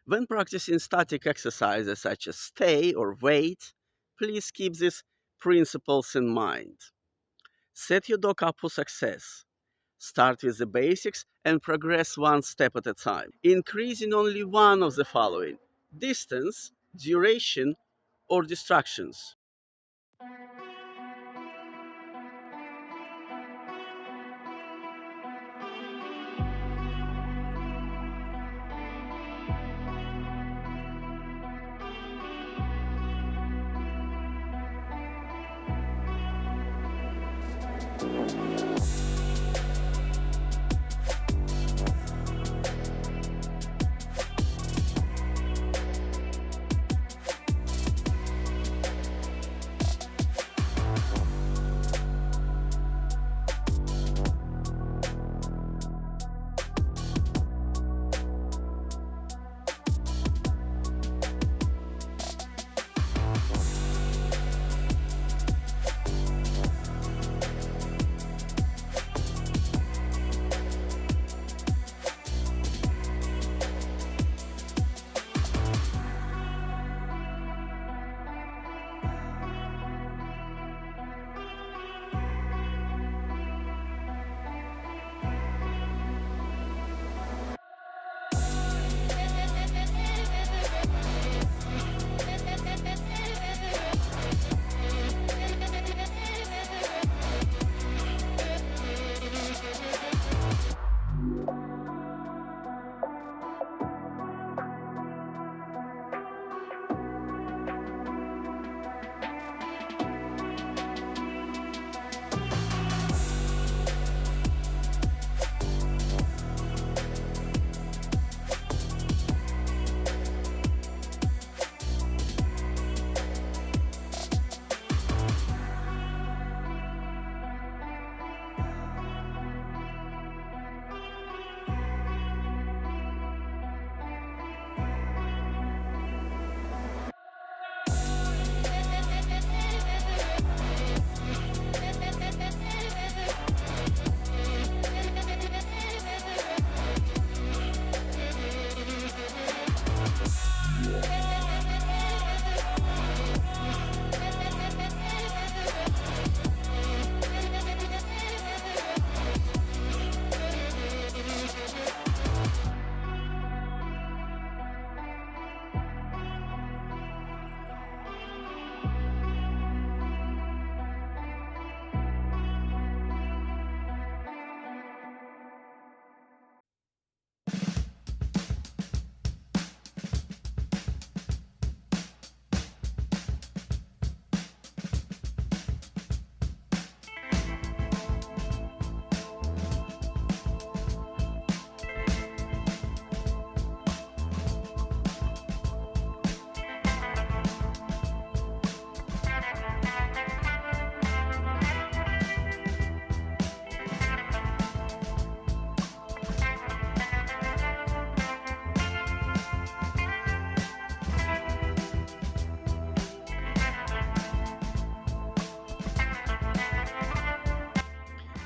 When practicing static exercises such as stay or wait, please keep these principles in mind. Set your dog up for success. Start with the basics and progress one step at a time, increasing only one of the following: distance, duration, or distractions.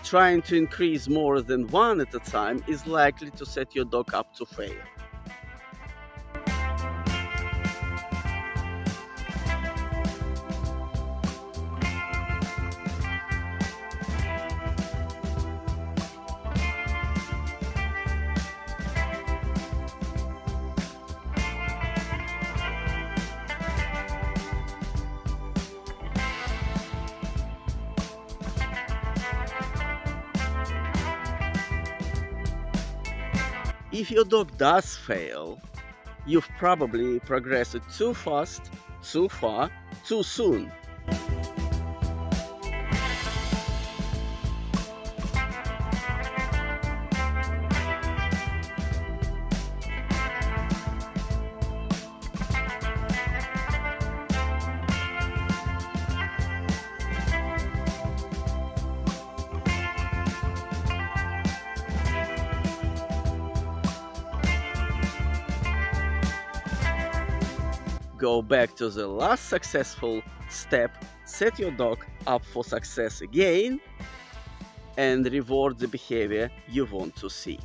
Trying to increase more than one at a time is likely to set your dog up to fail. If your dog does fail, you've probably progressed too fast, too far, too soon. Go back to the last successful step, set your dog up for success again, and reward the behavior you want to see.